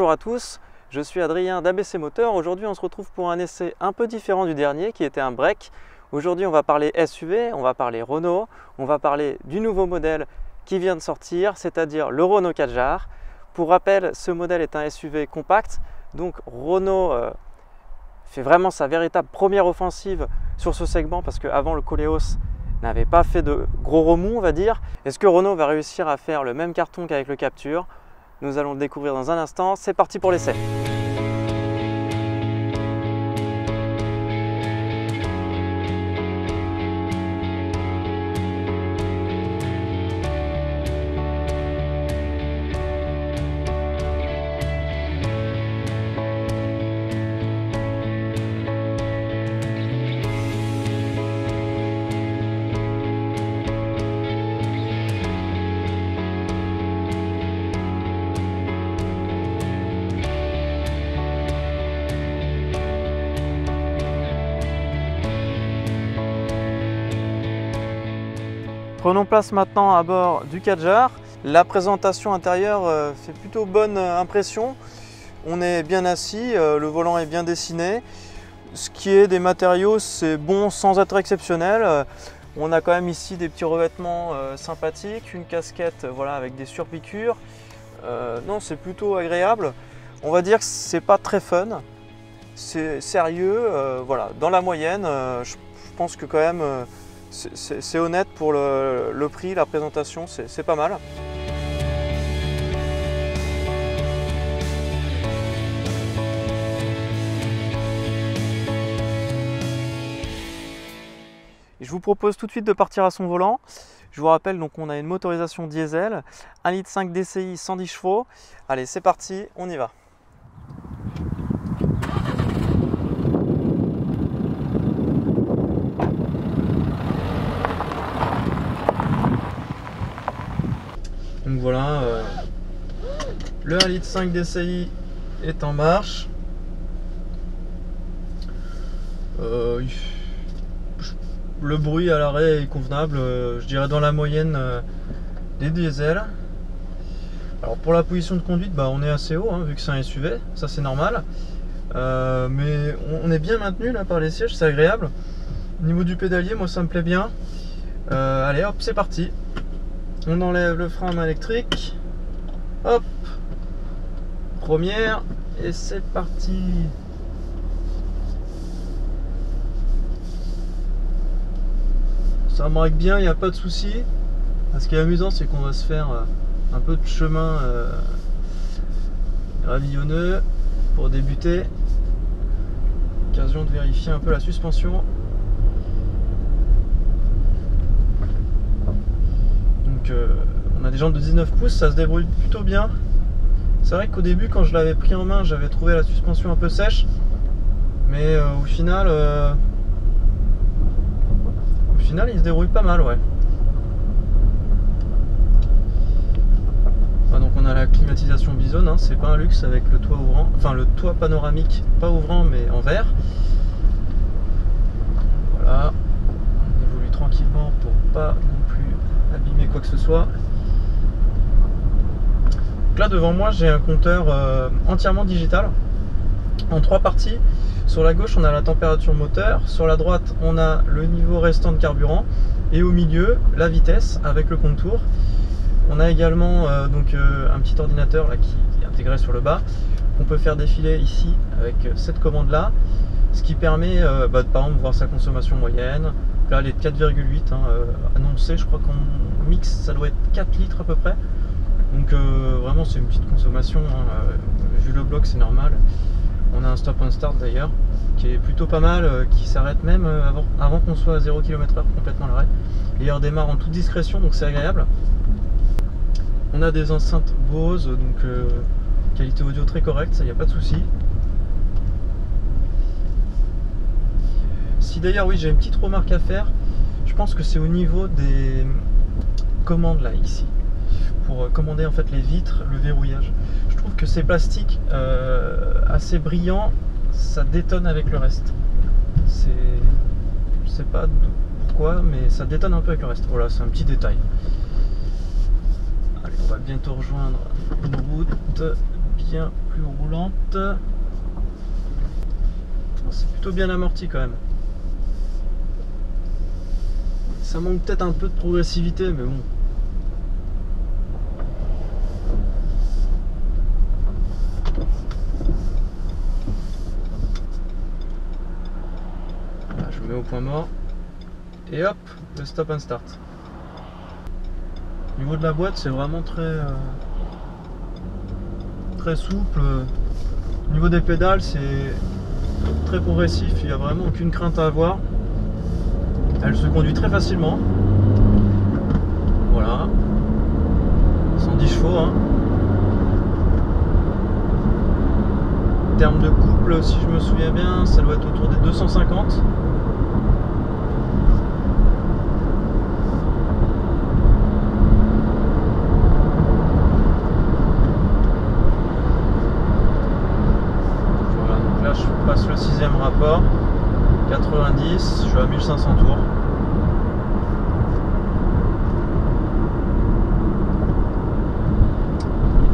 Bonjour à tous, je suis Adrien d'ABC Moteur. Aujourd'hui on se retrouve pour un essai un peu différent du dernier qui était un break. Aujourd'hui on va parler SUV, on va parler Renault, on va parler du nouveau modèle qui vient de sortir, c'est-à-dire le Renault Kadjar. Pour rappel, ce modèle est un SUV compact, donc Renault fait vraiment sa véritable première offensive sur ce segment parce qu'avant le Koleos n'avait pas fait de gros remous on va dire. Est-ce que Renault va réussir à faire le même carton qu'avec le Captur? Nous allons le découvrir dans un instant, c'est parti pour l'essai. Prenons place maintenant à bord du Kadjar. La présentation intérieure fait plutôt bonne impression. On est bien assis, le volant est bien dessiné. Ce qui est des matériaux, c'est bon sans être exceptionnel. On a quand même ici des petits revêtements sympathiques, une casquette voilà, avec des surpiqûres. Non, c'est plutôt agréable. On va dire que c'est pas très fun, c'est sérieux. Voilà, dans la moyenne, je pense que quand même c'est honnête pour le prix, la présentation, c'est pas mal. Je vous propose tout de suite de partir à son volant. Je vous rappelle, donc on a une motorisation diesel, 1,5 litre DCI, 110 chevaux. Allez, c'est parti, on y va. Donc voilà, le 1,5 litre DCI est en marche. Le bruit à l'arrêt est convenable, je dirais dans la moyenne des diesels. Alors pour la position de conduite, on est assez haut, hein, vu que c'est un SUV, ça c'est normal. Mais on est bien maintenu là par les sièges, c'est agréable. Au niveau du pédalier, moi ça me plaît bien. Allez hop, c'est parti. On enlève le frein à main électrique. Hop. Première. Et c'est parti. Ça braque bien, il n'y a pas de souci. Ce qui est amusant, c'est qu'on va se faire un peu de chemin gravillonneux pour débuter. Occasion de vérifier un peu la suspension. On a des jantes de 19 pouces, ça se débrouille plutôt bien. C'est vrai qu'au début, quand je l'avais pris en main, j'avais trouvé la suspension un peu sèche. Mais au final, il se débrouille pas mal, ouais. Donc on a la climatisation Bison, hein, c'est pas un luxe avec le toit ouvrant, enfin le toit panoramique, pas ouvrant mais en verre. Voilà, on évolue tranquillement pour pas non plus abîmer quoi que ce soit. Donc là devant moi j'ai un compteur entièrement digital en 3 parties. Sur la gauche on a la température moteur, sur la droite on a le niveau restant de carburant et au milieu la vitesse avec le contour. On a également un petit ordinateur là, qui est intégré sur le bas qu'on peut faire défiler ici avec cette commande là, ce qui permet de par exemple voir sa consommation moyenne. Là elle est de 4,8 annoncée, je crois qu'en mix ça doit être 4 litres à peu près. Donc vraiment c'est une petite consommation, vu le bloc c'est normal. On a un stop and start d'ailleurs qui est plutôt pas mal, qui s'arrête même avant qu'on soit à 0 km/h complètement l'arrêt. Et il redémarre en toute discrétion, donc c'est agréable. On a des enceintes Bose, donc qualité audio très correcte, ça y a pas de souci. Si d'ailleurs oui j'ai une petite remarque à faire, je pense que c'est au niveau des commandes là ici, pour commander en fait les vitres, le verrouillage. Je trouve que ces plastiques assez brillants, ça détonne avec le reste. Je sais pas pourquoi, mais ça détonne un peu avec le reste. Voilà, c'est un petit détail. Allez, on va bientôt rejoindre une route bien plus roulante. C'est plutôt bien amorti quand même. Ça manque peut-être un peu de progressivité, mais bon. Là, je mets au point mort. Et hop, le stop and start. Au niveau de la boîte, c'est vraiment très souple. Au niveau des pédales, c'est très progressif, il n'y a vraiment aucune crainte à avoir. Elle se conduit très facilement. Voilà. 110 chevaux. Hein. En termes de couple, si je me souviens bien, ça doit être autour des 250. Voilà, donc là je passe le 6e rapport. 90, je suis à 1500 tours.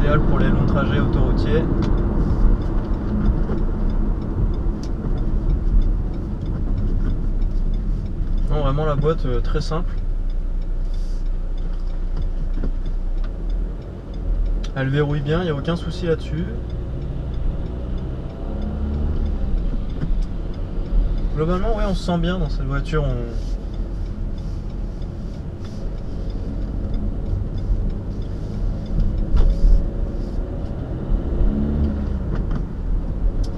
Idéal pour les longs trajets autoroutiers. Non, vraiment la boîte très simple. Elle verrouille bien, il n'y a aucun souci là-dessus. Globalement, ouais, on se sent bien dans cette voiture.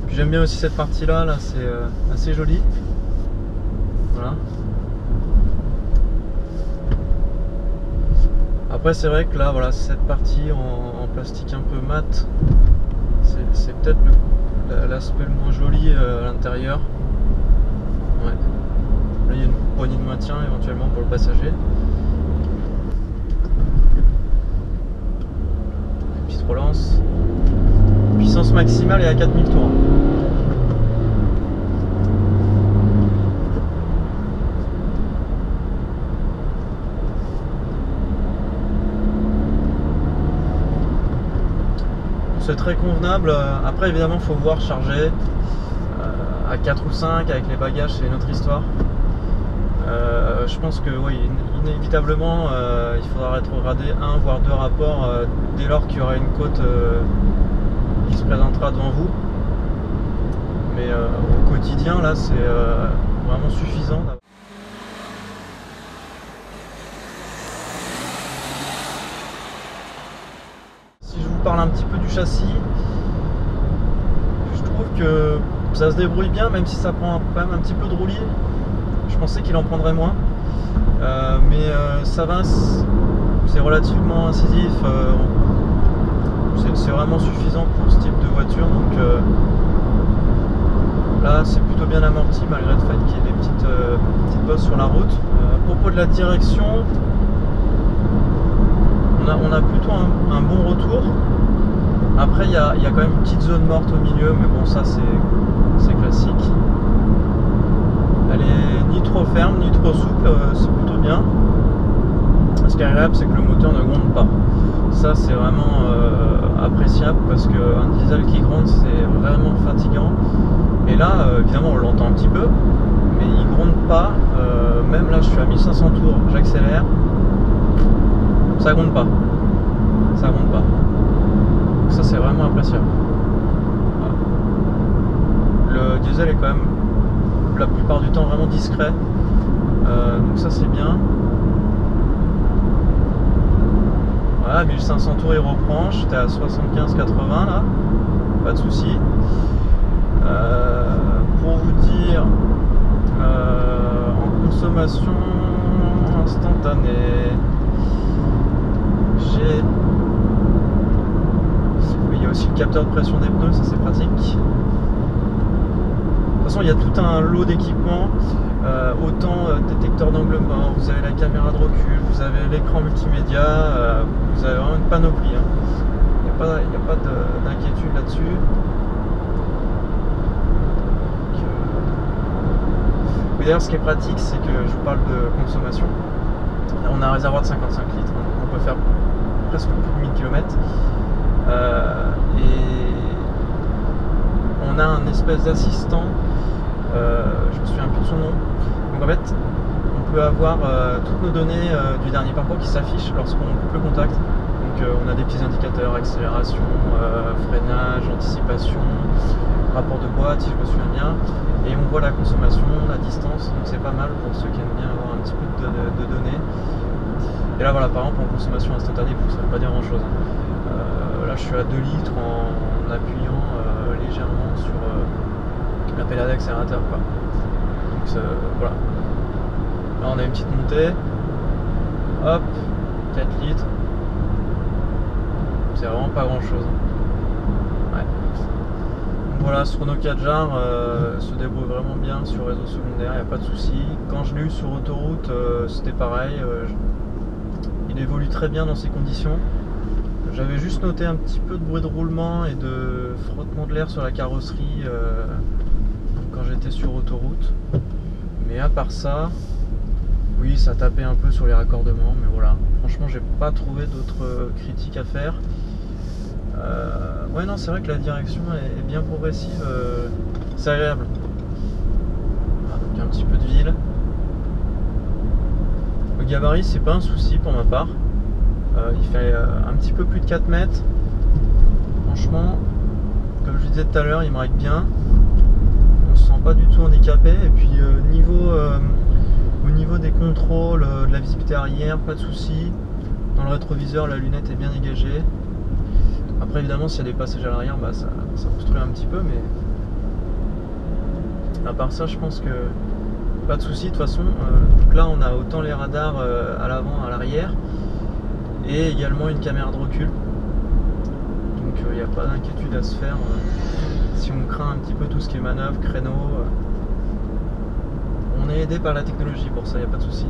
J'aime bien aussi cette partie-là, là, c'est assez joli. Voilà. Après, c'est vrai que là, voilà, cette partie en plastique un peu mat, c'est peut-être l'aspect le moins joli à l'intérieur. Ouais. Là, il y a une poignée de maintien éventuellement pour le passager. Petite relance. Puissance maximale est à 4000 tours. C'est très convenable. Après, évidemment, il faut voir charger. À 4 ou 5 avec les bagages, c'est une autre histoire. Je pense que oui, inévitablement il faudra rétrograder 1 voire 2 rapports dès lors qu'il y aura une côte qui se présentera devant vous. Mais au quotidien là c'est vraiment suffisant. Si je vous parle un petit peu du châssis, je trouve que ça se débrouille bien, même si ça prend quand même un petit peu de roulis. Je pensais qu'il en prendrait moins, mais ça va, c'est relativement incisif, c'est vraiment suffisant pour ce type de voiture, donc là c'est plutôt bien amorti malgré le fait qu'il y ait des petites bosses sur la route. À propos de la direction, on a plutôt un bon retour. Après il y a quand même une petite zone morte au milieu, mais bon ça c'est classique. Elle est ni trop ferme ni trop souple, c'est plutôt bien. Ce qui est agréable, c'est que le moteur ne gronde pas. Ça c'est vraiment appréciable parce qu'un diesel qui gronde c'est vraiment fatigant. Et là évidemment on l'entend un petit peu, mais il gronde pas. Même là je suis à 1500 tours, j'accélère, ça gronde pas. Ça gronde pas. Donc ça c'est vraiment appréciable. Voilà. Le diesel est quand même la plupart du temps vraiment discret, donc ça c'est bien. Voilà, 1500 tours il reprend, j'étais à 75-80 là, pas de souci. Pour vous dire, en consommation instantanée, il y a aussi le capteur de pression des pneus, ça c'est pratique. De toute façon, il y a tout un lot d'équipements, autant détecteur d'angle mort, vous avez la caméra de recul, vous avez l'écran multimédia, vous avez vraiment une panoplie. Hein. Il n'y a pas d'inquiétude là-dessus. D'ailleurs, ce qui est pratique, c'est que je vous parle de consommation. On a un réservoir de 55 litres, on peut faire presque plus de 1000 km. Et on a un espèce d'assistant, je me souviens plus de son nom. Donc en fait, on peut avoir toutes nos données du dernier parcours qui s'affichent lorsqu'on coupe le contact. Donc on a des petits indicateurs, accélération, freinage, anticipation, rapport de boîte si je me souviens bien. Et on voit la consommation, la distance, donc c'est pas mal pour ceux qui aiment bien avoir un petit peu de données. Et là voilà, par exemple en consommation instantanée, bon, ça ne veut pas dire grand chose. Là je suis à 2 litres en appuyant légèrement sur la pédale d'accélérateur. Donc voilà. Là on a une petite montée. Hop, 4 litres. C'est vraiment pas grand chose. Ouais. Donc voilà, ce Renault 4 se débrouille vraiment bien sur le réseau secondaire, il n'y a pas de souci. Quand je l'ai eu sur autoroute, c'était pareil. Il évolue très bien dans ces conditions. J'avais juste noté un petit peu de bruit de roulement et de frottement de l'air sur la carrosserie quand j'étais sur autoroute. Mais à part ça, oui, ça tapait un peu sur les raccordements, mais voilà. Franchement, j'ai pas trouvé d'autres critiques à faire. Ouais, non, c'est vrai que la direction est bien progressive. C'est agréable. Voilà, donc un petit peu de ville. Le gabarit, c'est pas un souci pour ma part. Il fait un petit peu plus de 4 mètres. Franchement, comme je disais tout à l'heure, il me règle bien. On se sent pas du tout handicapé. Et puis au niveau des contrôles, de la visibilité arrière, pas de souci. Dans le rétroviseur, la lunette est bien dégagée. Après, évidemment, s'il y a des passages à l'arrière, bah, ça obstrue un petit peu, mais à part ça, je pense que pas de souci. De toute façon, donc là, on a autant les radars à l'avant, à l'arrière, et également une caméra de recul. Donc, il n'y a pas d'inquiétude à se faire si on craint un petit peu tout ce qui est manœuvre, créneau. On est aidé par la technologie pour ça, il n'y a pas de souci.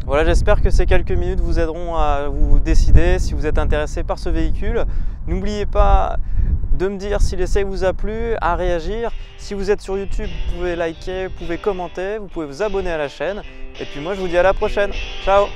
Voilà, j'espère que ces quelques minutes vous aideront à vous décider si vous êtes intéressé par ce véhicule. N'oubliez pas de me dire si l'essai vous a plu, à réagir. Si vous êtes sur YouTube, vous pouvez liker, vous pouvez commenter, vous pouvez vous abonner à la chaîne. Et puis moi, je vous dis à la prochaine. Ciao!